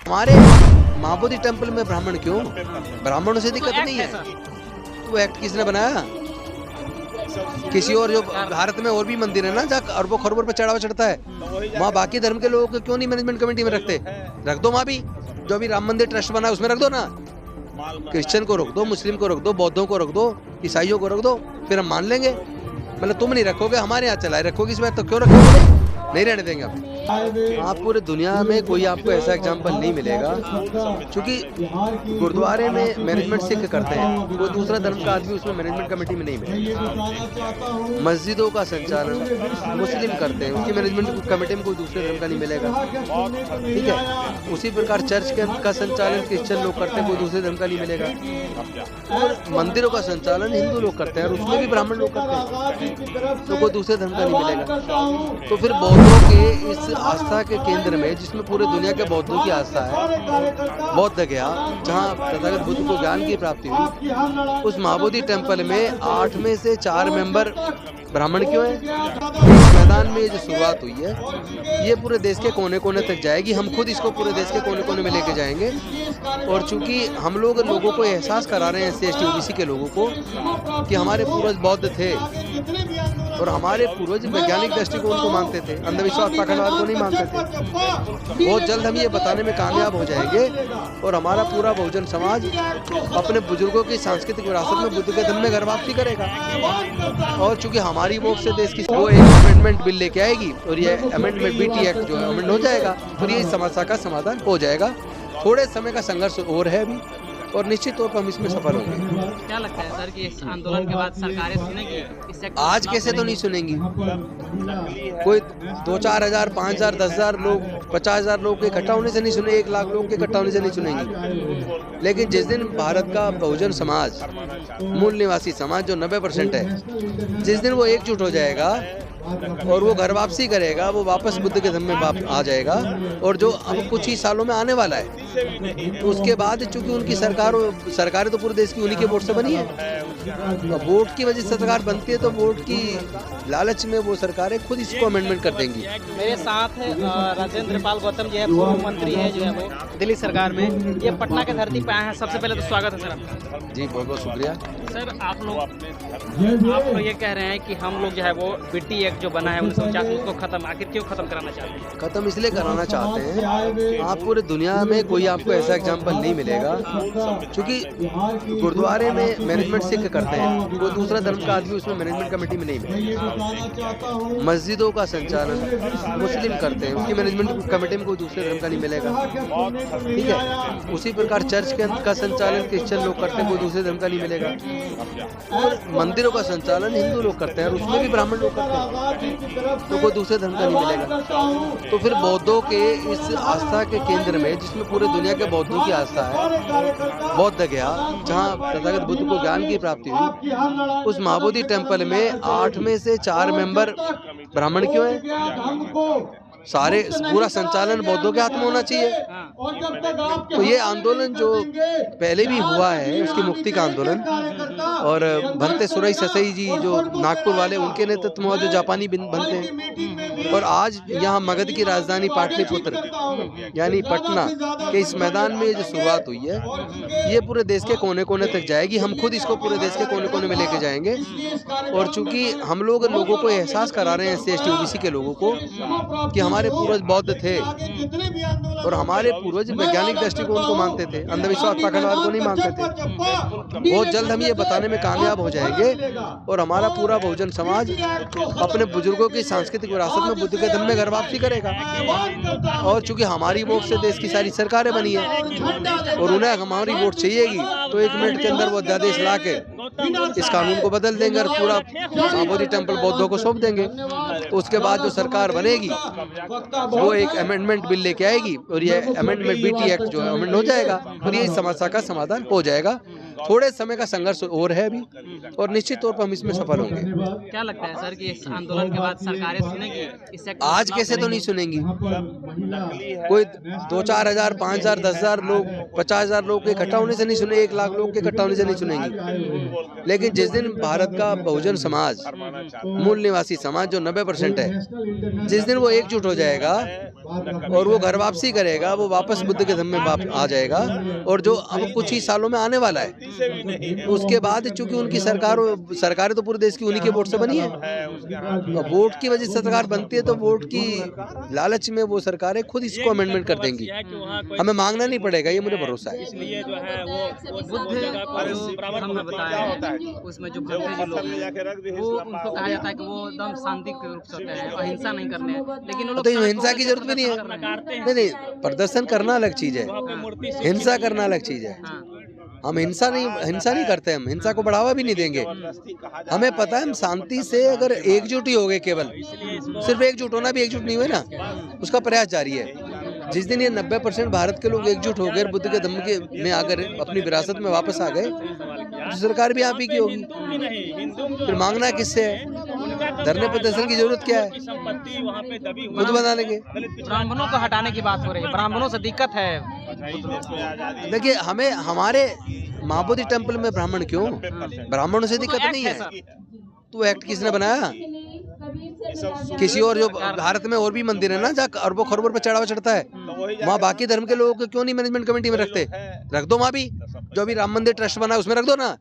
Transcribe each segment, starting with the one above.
हमारे महाबोधि टेम्पल में ब्राह्मण क्यों? ब्राह्मणों से दिक्कत नहीं है। तो एक्ट किसने बनाया? किसी और जो भारत में और भी मंदिर है ना जहाँ अरबों खरबों पे चढ़ावा चढ़ता है, वहाँ बाकी धर्म के लोगों को क्यों नहीं मैनेजमेंट कमेटी में रखते? रख दो वहाँ भी। जो अभी राम मंदिर ट्रस्ट बना है उसमें रख दो ना। क्रिश्चियन को रख दो, मुस्लिम को रख दो, बौद्धों को रख दो, ईसाइयों को रख दो, फिर हम मान लेंगे। मतलब तुम नहीं रखोगे, हमारे यहाँ चलाए रखोगे, इस बार तो क्यों रखोगे? नहीं रहने देंगे आप पूरे दुनिया में कोई आपको ऐसा एग्जाम्पल नहीं मिलेगा, क्योंकि गुरुद्वारे में मैनेजमेंट सिख करते हैं, कोई दूसरा धर्म का आदमी उसमें मैनेजमेंट कमेटी में नहीं मिलेगा। मस्जिदों का संचालन मुस्लिम करते हैं, उसकी मैनेजमेंट कमेटी में कोई दूसरे धर्म का नहीं मिलेगा, ठीक है। उसी प्रकार चर्च का संचालन क्रिश्चियन लोग करते हैं, कोई दूसरे धर्म का नहीं मिलेगा। और मंदिरों का संचालन हिंदू लोग करते हैं और उसमें भी ब्राह्मण लोग करते हैं, तो कोई दूसरे धर्म का नहीं मिलेगा। तो फिर बौद्धों के इस आस्था के केंद्र में, जिसमें पूरे दुनिया के बौद्धों की आस्था है, बौद्ध गया जहाँ तथागत बुद्ध को ज्ञान की प्राप्ति हुई, उस महाबोधि टेम्पल में 8 में से 4 मेंबर ब्राह्मण क्यों है? इस मैदान में ये जो शुरुआत हुई है ये पूरे देश के कोने कोने तक जाएगी। हम खुद इसको पूरे देश के कोने कोने में लेके जाएंगे। और चूंकि हम लोगों को एहसास करा रहे हैं SC ST OBC के लोगों को कि हमारे पूर्वज बौद्ध थे और हमारे पूर्वज वैज्ञानिक दृष्टिकोण को मानते थे, अंधविश्वास पाखंडवाद को नहीं मानते थे। बहुत जल्द हम ये बताने में कामयाब हो जाएंगे और हमारा पूरा बहुजन समाज अपने बुजुर्गों की सांस्कृतिक विरासत में बुद्ध के धर्म में घर वापसी करेगा। और चूंकि हमारी वोट से देश की वो एक अमेंडमेंट बिल लेके आएगी और ये अमेंडमेंट BT एक्ट जो है अमेंड हो जाएगा, फिर ये समस्या का समाधान हो जाएगा। थोड़े समय का संघर्ष और है अभी और निश्चित तौर पर हम इसमें सफल होंगे। क्या लगता है सर कि इस आंदोलन के बाद सरकारें सुनेंगी? आज कैसे तो नहीं सुनेंगी। कोई 2-4 हजार 5 हजार 10 हजार लोग 50 हजार लोग के इकट्ठा होने से नहीं सुने, 1 लाख लोग के इकट्ठा होने से नहीं सुनेंगी। लेकिन जिस दिन भारत का बहुजन समाज, मूल निवासी समाज जो 90% है, जिस दिन वो एकजुट हो जाएगा और वो घर वापसी करेगा, वो वापस बुद्ध के धर्म में आ जाएगा। और जो अब कुछ ही सालों में आने वाला है, तो उसके बाद चूंकि उनकी सरकारें तो पूरे देश की उन्हीं के वोट से बनी है, वोट की वजह से सरकार बनती है, तो वोट की लालच में वो सरकारें खुद इसको अमेंडमेंट कर देंगी। मेरे साथ है राजेंद्र पाल गौतम जो है पूर्व मंत्री है, जो है वो दिल्ली सरकार में, ये पटना के धरती पे आए हैं। सबसे पहले तो स्वागत है सर आपका। जी बहुत बहुत शुक्रिया सर। आप लोग ये कह रहे हैं कि हम लोग जो है वो BT एक्ट जो बना है 1949 उसको खत्म, आखिर क्यों खत्म कराना चाहते हैं? खत्म इसलिए कराना चाहते हैं, आप पूरे दुनिया में कोई आपको ऐसा एग्जाम्पल नहीं मिलेगा, क्योंकि गुरुद्वारे में मैनेजमेंट सिख करते हैं, कोई दूसरा धर्म का आदमी उसमें मैनेजमेंट कमेटी में नहीं मिलेगा। मस्जिदों का संचालन मुस्लिम करते हैं, उसकी मैनेजमेंट कमेटी में कोई दूसरे धर्म का नहीं मिलेगा, ठीक है। उसी प्रकार चर्च का संचालन क्रिश्चियन लोग करते हैं, कोई दूसरे धर्म का नहीं मिलेगा। और मंदिरों का संचालन हिंदू लोग करते हैं और उसमें भी ब्राह्मण लोग करते हैं, तो कोई दूसरे धर्म का नहीं मिलेगा। तो फिर बौद्धों के इस आस्था के केंद्र में, जिसमें पूरे दुनिया के बौद्धों की आस्था है, बौद्ध गया जहाँ तथागत बुद्ध को ज्ञान की प्राप्ति हुई, उस महाबोधि टेम्पल में 8 में से 4 मेंबर ब्राह्मण क्यों है? सारे पूरा संचालन बौद्धों के हाथ में होना चाहिए। तो ये आंदोलन जो पहले भी हुआ है, उसकी मुक्ति का आंदोलन, और भंते सुरई ससई जी जो नागपुर वाले, उनके नेतृत्व में जो जापानी बनते हैं, और आज यहाँ मगध की राजधानी पाटलिपुत्र यानी पटना के इस मैदान में ये जो शुरुआत हुई है, ये पूरे देश के कोने कोने तक जाएगी। हम खुद इसको पूरे देश के कोने कोने में लेके जाएंगे। और चूंकि हम लोगों को एहसास करा रहे हैं SC ST OBC के लोगों को कि हमारे पूर्वज बौद्ध थे और हमारे पूर्वज वैज्ञानिक दृष्टिकोण को मानते थे, अंधविश्वास पाखंडवाद को नहीं मानते थे। बहुत जल्द हम ये बताने में कामयाब हो जाएंगे और हमारा पूरा बहुजन समाज अपने बुजुर्गों की सांस्कृतिक विरासत में बुद्ध के धर्म में घर वापसी करेगा। और चूंकि हमारी वोट से देश की सारी सरकारें बनी है और उन्हें हमारी वोट चाहिएगी, तो 1 मिनट के अंदर वो अध्यादेश ला के इस कानून को बदल देंगे और पूरा महाबोधि टेम्पल बौद्धों को सौंप देंगे। तो उसके बाद जो सरकार बनेगी वो एक अमेंडमेंट बिल लेके आएगी और ये अमेंडमेंट BT एक्ट जो है अमेंड हो जाएगा, और ये समस्या का समाधान हो जाएगा। थोड़े समय का संघर्ष और है अभी, और निश्चित तौर पर हम इसमें सफल होंगे। क्या लगता है सर कि इस आंदोलन के बाद सरकारें सुनेंगी इस सेक्टर में? आज कैसे तो नहीं सुनेंगी, कोई 2-4 हजार 5,000 10,000 लोग 50,000 लोग के इकट्ठा होने से नहीं सुने, 1 लाख लोग के इकट्ठा होने से नहीं सुनेंगी। लेकिन जिस दिन भारत का बहुजन समाज, मूल निवासी समाज जो 90% है, जिस दिन वो एकजुट हो जाएगा और वो घर वापसी करेगा, वो वापस बुद्ध के धम्म में आ जाएगा, और जो अब कुछ ही सालों में आने वाला है, उसके बाद चूंकि उनकी सरकारें तो पूरे देश की उन्हीं के वोट से बनी है, वोट की वजह से सरकार बनती है, तो वोट की लालच में वो सरकारें खुद इसको अमेंडमेंट कर देंगी, हमें मांगना नहीं पड़ेगा, ये मुझे भरोसा है। इसलिए जो है वो बुद्ध हमने बताया उसमें जो भक्त जो लोग हैं, वो उनको कहा जाता है कि वो एकदम शांति के रूप से होते हैं, अहिंसा नहीं करने हैं, लेकिन वो लोग तो हिंसा की जरूरत भी नहीं है। नहीं, प्रदर्शन करना अलग चीज है, हिंसा करना अलग चीज है। हम हिंसा नहीं करते, हम हिंसा को बढ़ावा भी नहीं देंगे। हमें पता है हम शांति से अगर एकजुट ही हो गए, केवल सिर्फ एकजुट होना भी एकजुट नहीं हुए ना, उसका प्रयास जारी है। जिस दिन ये 90% भारत के लोग एकजुट हो गए, बुद्ध के धम्म के में आकर अपनी विरासत में वापस आ गए, तो सरकार भी आप ही की होगी। फिर मांगना किससे है? धरने प्रदर्शन की जरूरत क्या है? खुद बना लेंगे। ब्राह्मणों को हटाने की बात हो रही है, ब्राह्मणों से दिक्कत है। देखिए, हमें हमारे महाबोधि टेम्पल में ब्राह्मण क्यों? ब्राह्मणों से दिक्कत नहीं है। तो एक्ट किसने बनाया? किसी और जो भारत में और भी मंदिर है ना, जहाँ अरबों खरबों पर चढ़ावा चढ़ता है, वहाँ बाकी धर्म के लोगों को क्यों नहीं मैनेजमेंट कमेटी में रखते? रख दो वहाँ भी, जो अभी राम मंदिर ट्रस्ट बना उसमें रख दो ना।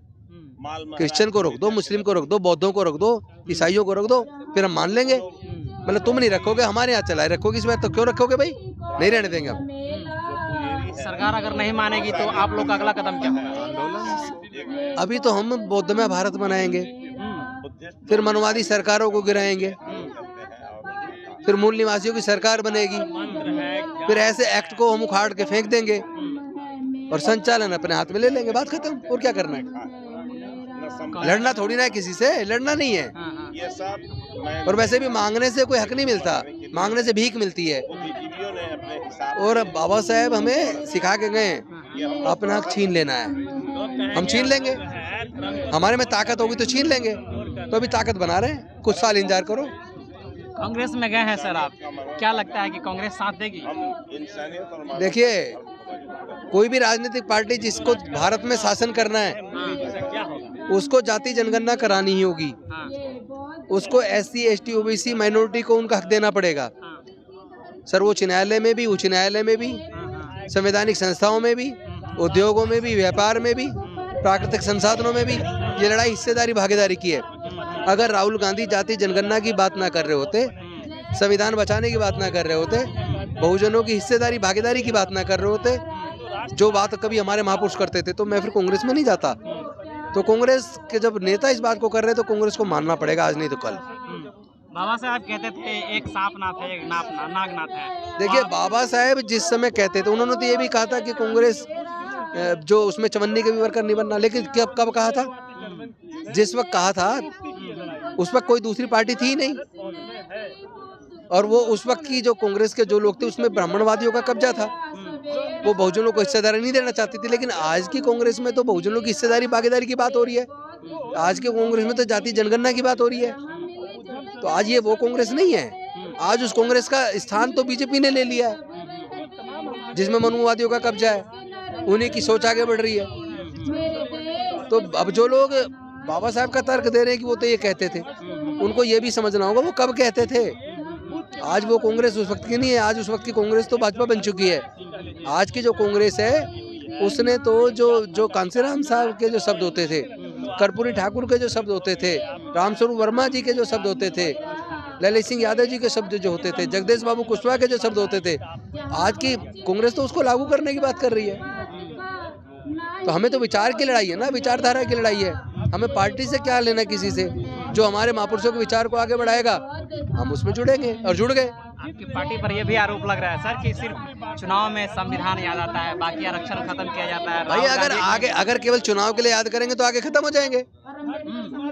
क्रिश्चियन को रख दो, मुस्लिम को रख दो, बौद्धों को रख दो, ईसाइयों को रख दो, फिर हम मान लेंगे। मतलब तुम नहीं रखोगे, हमारे यहाँ चलाए रखोगे, इसमें तो क्यों रखोगे भाई? नहीं रहने देंगे हम। सरकार अगर नहीं मानेगी तो आप लोग का अगला कदम क्या होगा? अभी तो हम बौद्धमय भारत बनाएंगे, फिर मनवादी सरकारों को गिराएंगे, फिर मूल निवासियों की सरकार बनेगी, फिर ऐसे एक्ट को हम उखाड़ के फेंक देंगे और संचालन अपने हाथ में ले लेंगे। बात खत्म। और क्या करना है? लड़ना थोड़ी ना है किसी से, लड़ना नहीं है। और वैसे भी मांगने से कोई हक नहीं मिलता, मांगने से भीख मिलती है। और बाबा साहेब हमें सिखा के गए, अपना हक छीन लेना है, हम छीन लेंगे। हमारे में ताकत होगी तो छीन लेंगे। तो अभी ताकत बना रहे हैं, कुछ साल इंतजार करो। कांग्रेस में गए हैं सर आप, क्या लगता है कि कांग्रेस साथ देगी? देखिए, कोई भी राजनीतिक पार्टी जिसको भारत में शासन करना है, उसको जाति जनगणना करानी ही होगी। उसको SC ST OBC माइनॉरिटी को उनका हक देना पड़ेगा। सर्वोच्च न्यायालय में भी, उच्च न्यायालय में भी, संवैधानिक संस्थाओं में भी, उद्योगों में भी, व्यापार में भी, प्राकृतिक संसाधनों में भी ये लड़ाई हिस्सेदारी भागीदारी की है। अगर राहुल गांधी जाति जनगणना की बात ना कर रहे होते, संविधान बचाने की बात ना कर रहे होते, बहुजनों की हिस्सेदारी भागीदारी की बात ना कर रहे होते, जो बात कभी हमारे महापुरुष करते थे, तो मैं फिर कांग्रेस में नहीं जाता। तो कांग्रेस के जब नेता इस बात को कर रहे हैं तो कांग्रेस को मानना पड़ेगा, आज नहीं तो कल। बाबा साहब कहते थे एक सांपनाथ है, एक नागनाथ है। देखिए, बाबा साहेब जिस समय कहते थे, उन्होंने तो ये भी कहा था कि कांग्रेस जो उसमें चवन्नी के भी वर्कर नहीं बनना। लेकिन कब कहा था? जिस वक्त कहा था उस वक्त कोई दूसरी पार्टी थी नहीं, और वो उस वक्त की जो कांग्रेस के जो लोग थे उसमें ब्राह्मणवादियों का कब्जा था। वो बहुजनों को हिस्सेदारी नहीं देना चाहती थी। लेकिन आज की कांग्रेस में तो बहुजनों की हिस्सेदारी भागीदारी की बात हो रही है। आज के कांग्रेस में तो जाति जनगणना की बात हो रही है। तो आज ये वो कांग्रेस नहीं है। आज उस कांग्रेस का स्थान तो बीजेपी ने ले लिया है, जिसमें मनुवादियों का कब्जा है। उन्हीं की सोच आगे बढ़ रही है। तो अब जो लोग बाबा साहब का तर्क दे रहे हैं कि वो तो ये कहते थे, उनको ये भी समझना होगा वो कब कहते थे। आज वो कांग्रेस उस वक्त की नहीं है। आज उस वक्त की कांग्रेस तो भाजपा बन चुकी है। आज की जो कांग्रेस है उसने तो जो कांसीराम साहब के जो शब्द होते थे, कर्पूरी ठाकुर के जो शब्द होते थे, रामस्वरूप वर्मा जी के जो शब्द होते थे, ललित सिंह यादव जी के शब्द जो होते थे, जगदीश बाबू कुशवाहा के जो शब्द होते थे, आज की कांग्रेस तो उसको लागू करने की बात कर रही है। तो हमें तो विचार की लड़ाई है ना, विचारधारा की लड़ाई है। हमें पार्टी से क्या लेना किसी से। जो हमारे महापुरुषों के विचार को आगे बढ़ाएगा हम उसमें जुड़ेंगे, और जुड़ गए। आपकी पार्टी पर यह भी आरोप लग रहा है सर कि सिर्फ चुनाव में संविधान याद आता है, बाकी आरक्षण खत्म किया जाता है। भाई अगर केवल चुनाव के लिए याद करेंगे तो आगे खत्म हो जाएंगे,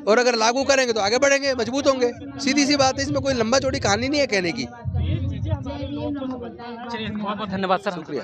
और अगर लागू करेंगे तो आगे बढ़ेंगे, मजबूत होंगे। सीधी सी बात है, इसमें कोई लंबा चौड़ी कहानी नहीं है कहने की। चलिए, बहुत बहुत धन्यवाद सर। शुक्रिया।